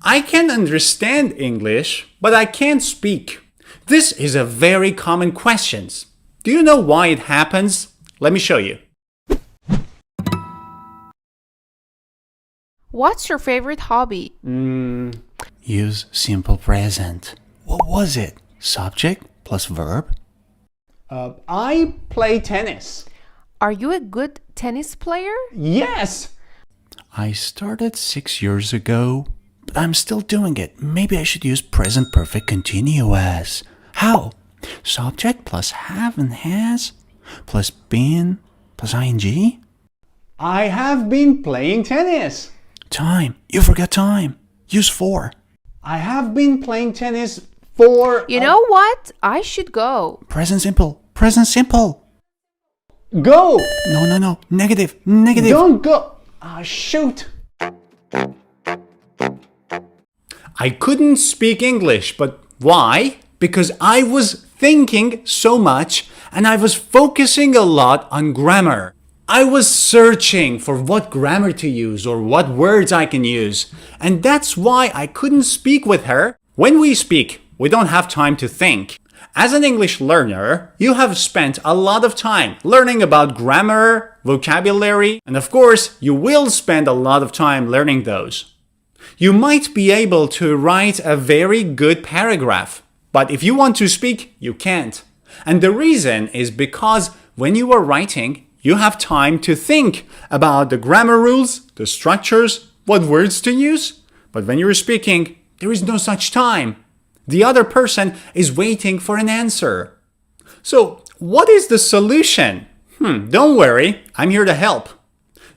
I can understand English, but I can't speak. This is a very common question. Do you know why it happens? Let me show you. What's your favorite hobby? Use simple present. What was it? Subject plus verb? I play tennis. Are you a good tennis player? Yes! I started 6 years ago, but I'm still doing it. Maybe I should use present perfect continuous. How? Subject plus have and has plus been plus ing? I have been playing tennis. Time. You forgot time. Use for. I have been playing tennis for... You know what? I should go. Present simple. Present simple. Go! No. Negative. Negative. Don't go! Ah, shoot! I couldn't speak English, but why? Because I was thinking so much and I was focusing a lot on grammar. I was searching for what grammar to use or what words I can use, and that's why I couldn't speak with her. When we speak, we don't have time to think. As an English learner, you have spent a lot of time learning about grammar, vocabulary, and of course, you will spend a lot of time learning those. You might be able to write a very good paragraph, but if you want to speak, you can't. And the reason is because when you are writing, you have time to think about the grammar rules, the structures, what words to use. But when you're speaking, there is no such time. The other person is waiting for an answer. So, what is the solution? Don't worry, I'm here to help.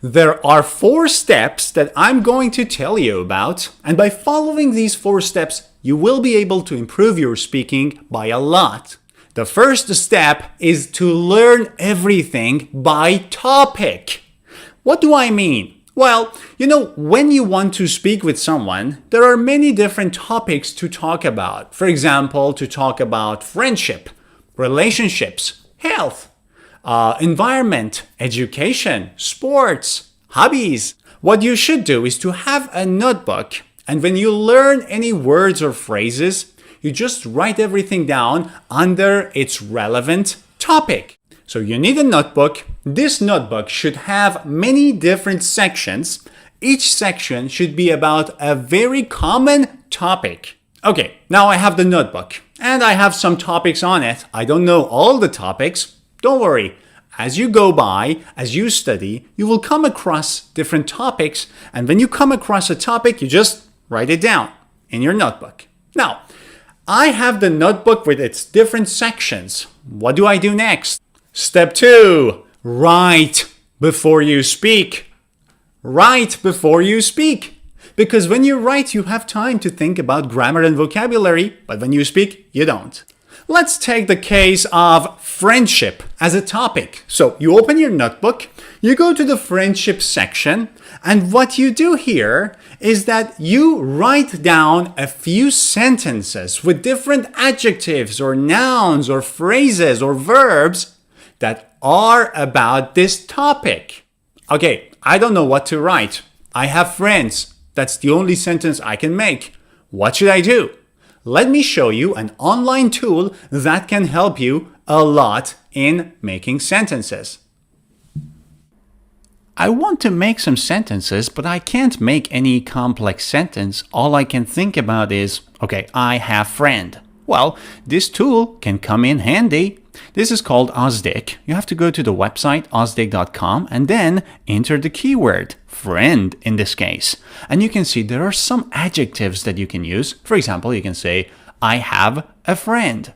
There are 4 steps that I'm going to tell you about, and by following these 4 steps, you will be able to improve your speaking by a lot. The first step is to learn everything by topic. What do I mean? Well, when you want to speak with someone, there are many different topics to talk about. For example, to talk about friendship, relationships, health, environment, education, sports, hobbies. What you should do is to have a notebook, and when you learn any words or phrases, you just write everything down under its relevant topic. So you need a notebook. This notebook should have many different sections. Each section should be about a very common topic. Okay, now I have the notebook and I have some topics on it. I don't know all the topics. Don't worry. As you go by, as you study, you will come across different topics. And when you come across a topic, you just write it down in your notebook. Now, I have the notebook with its different sections. What do I do next? Step 2. Write before you speak. Write before you speak. Because when you write, you have time to think about grammar and vocabulary, but when you speak, you don't. Let's take the case of friendship as a topic. So you open your notebook, you go to the friendship section, and what you do here is that you write down a few sentences with different adjectives or nouns or phrases or verbs that are about this topic. Okay, I don't know what to write. I have friends. That's the only sentence I can make. What should I do? Let me show you an online tool that can help you a lot in making sentences. I want to make some sentences, but I can't make any complex sentence. All I can think about is, okay, I have friend. Well, this tool can come in handy. This is called Ausdicke. You have to go to the website ausdicke.com and then enter the keyword friend in this case. And you can see there are some adjectives that you can use. For example, you can say, I have a friend.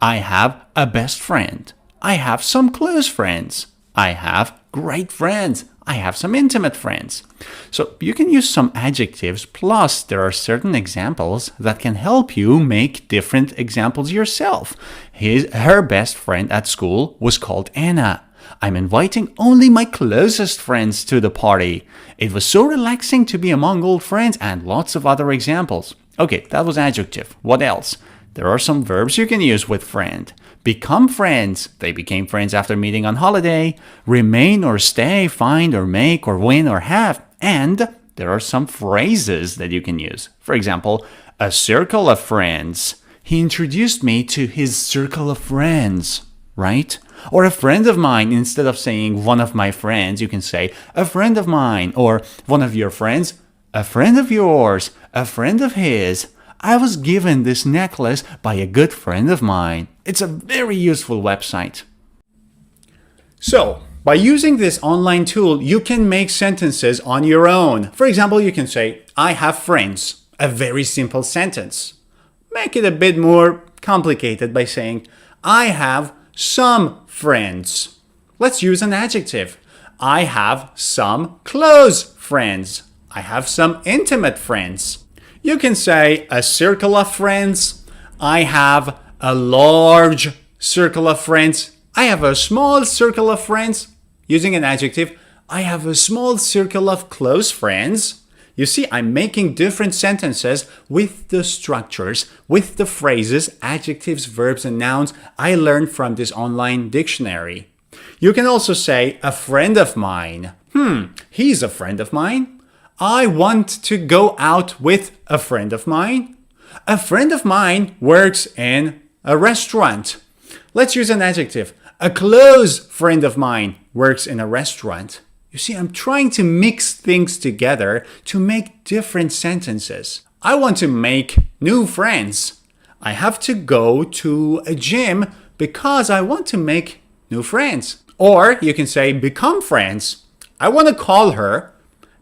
I have a best friend. I have some close friends. I have great friends. I have some intimate friends. So you can use some adjectives, plus there are certain examples that can help you make different examples yourself. Her best friend at school was called Anna. I'm inviting only my closest friends to the party. It was so relaxing to be among old friends, and lots of other examples. Okay, that was adjective. What else? There are some verbs you can use with friend. Become friends. They became friends after meeting on holiday. Remain or stay, find or make or win or have. And there are some phrases that you can use. For example, a circle of friends. He introduced me to his circle of friends, right? Or a friend of mine, instead of saying one of my friends, you can say a friend of mine, or one of your friends, a friend of yours, a friend of his. I was given this necklace by a good friend of mine. It's a very useful website. So, by using this online tool, you can make sentences on your own. For example, you can say, I have friends. A very simple sentence. Make it a bit more complicated by saying, I have some friends. Let's use an adjective. I have some close friends. I have some intimate friends. You can say a circle of friends. I have a large circle of friends. I have a small circle of friends. Using an adjective, I have a small circle of close friends. You see, I'm making different sentences with the structures, with the phrases, adjectives, verbs, and nouns I learned from this online dictionary. You can also say, a friend of mine. He's a friend of mine. I want to go out with a friend of mine. A friend of mine works in a restaurant. Let's use an adjective. A close friend of mine works in a restaurant. You see, I'm trying to mix things together to make different sentences. I want to make new friends. I have to go to a gym because I want to make new friends. Or you can say become friends. I want to call her.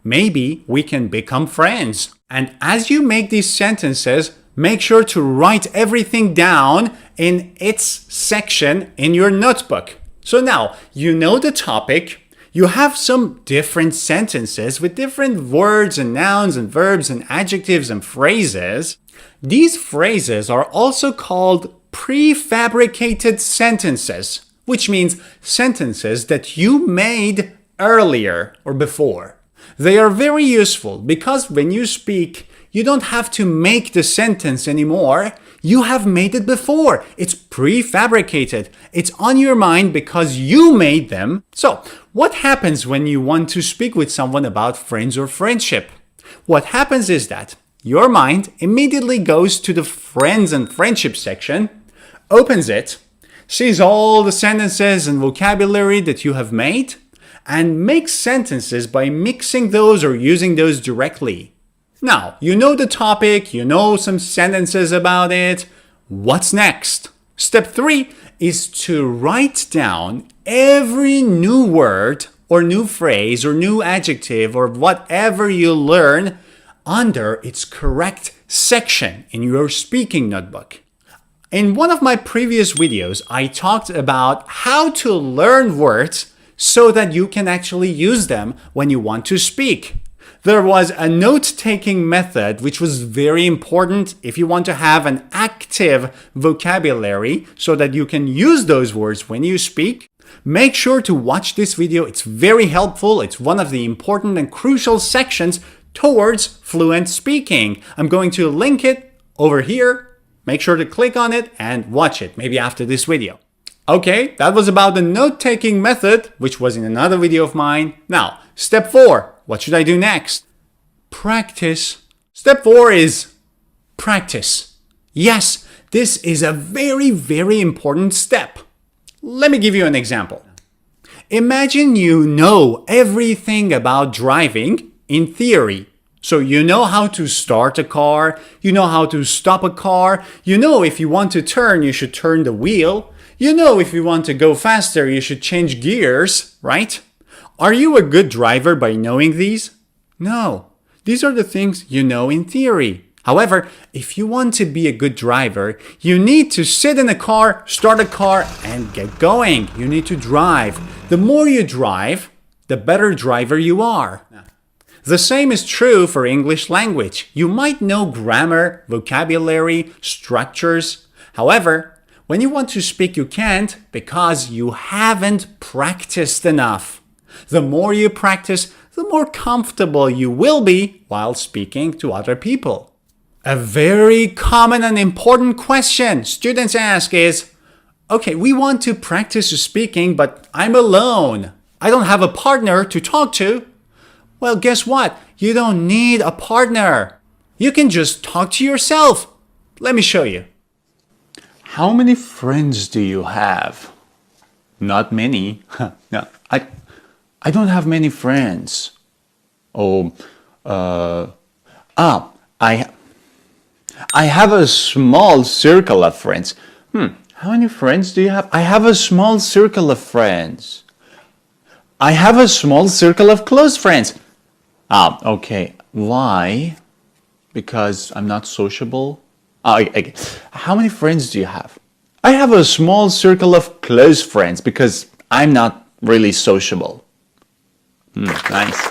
Maybe we can become friends. And as you make these sentences, make sure to write everything down in its section in your notebook. So now you know the topic. You have some different sentences with different words and nouns and verbs and adjectives and phrases. These phrases are also called prefabricated sentences, which means sentences that you made earlier or before. They are very useful because when you speak, you don't have to make the sentence anymore. You have made it before. It's prefabricated. It's on your mind because you made them. So, what happens when you want to speak with someone about friends or friendship? What happens is that your mind immediately goes to the friends and friendship section, opens it, sees all the sentences and vocabulary that you have made, and makes sentences by mixing those or using those directly. Now, you know the topic, you know some sentences about it. What's next? Step 3 is to write down every new word or new phrase or new adjective or whatever you learn under its correct section in your speaking notebook. In one of my previous videos, I talked about how to learn words so that you can actually use them when you want to speak. There was a note-taking method which was very important if you want to have an active vocabulary so that you can use those words when you speak. Make sure to watch this video. It's very helpful. It's one of the important and crucial sections towards fluent speaking. I'm going to link it over here. Make sure to click on it and watch it, maybe after this video. Okay, that was about the note-taking method, which was in another video of mine. Now, step 4. What should I do next? Practice. Step 4 is practice. Yes, this is a very, very important step. Let me give you an example. Imagine you know everything about driving in theory. So you know how to start a car, you know how to stop a car, you know if you want to turn, you should turn the wheel, you know if you want to go faster, you should change gears, right? Are you a good driver by knowing these? No. These are the things you know in theory. However, if you want to be a good driver, you need to sit in a car, start a car, and get going. You need to drive. The more you drive, the better driver you are. The same is true for English language. You might know grammar, vocabulary, structures. However, when you want to speak, you can't because you haven't practiced enough. The more you practice, the more comfortable you will be while speaking to other people. A very common and important question students ask is, okay, we want to practice speaking, but I'm alone. I don't have a partner to talk to. Well, guess what? You don't need a partner. You can just talk to yourself. Let me show you. How many friends do you have? Not many. No, I don't have many friends. Oh, I have a small circle of friends. How many friends do you have? I have a small circle of friends. I have a small circle of close friends. Okay. Why? Because I'm not sociable? How many friends do you have? I have a small circle of close friends because I'm not really sociable. Nice.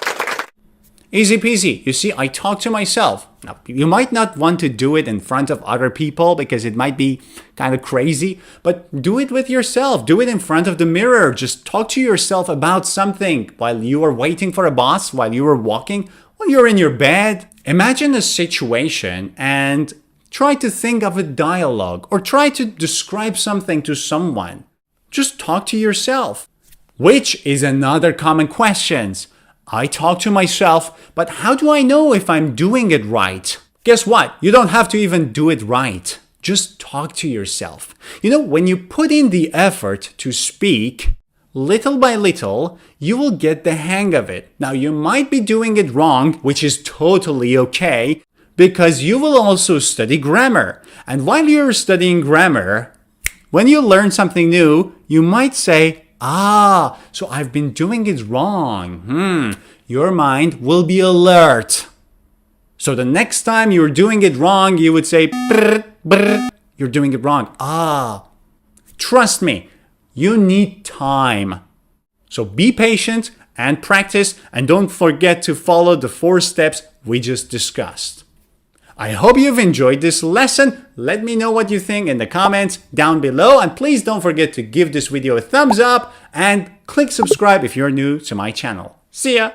Easy peasy. You see, I talk to myself. Now, you might not want to do it in front of other people because it might be kind of crazy, but do it with yourself. Do it in front of the mirror. Just talk to yourself about something while you are waiting for a bus, while you are walking, while you're in your bed. Imagine a situation and try to think of a dialogue or try to describe something to someone. Just talk to yourself. Which is another common question. I talk to myself, but how do I know if I'm doing it right? Guess what? You don't have to even do it right. Just talk to yourself. You know, when you put in the effort to speak, little by little, you will get the hang of it. Now, you might be doing it wrong, which is totally okay, because you will also study grammar. And while you're studying grammar, when you learn something new, you might say, so I've been doing it wrong. Your mind will be alert. So the next time you're doing it wrong, you would say, brr, brr, you're doing it wrong. Trust me, you need time. So be patient and practice, and don't forget to follow the 4 steps we just discussed. I hope you've enjoyed this lesson. Let me know what you think in the comments down below. And please don't forget to give this video a thumbs up and click subscribe if you're new to my channel. See ya!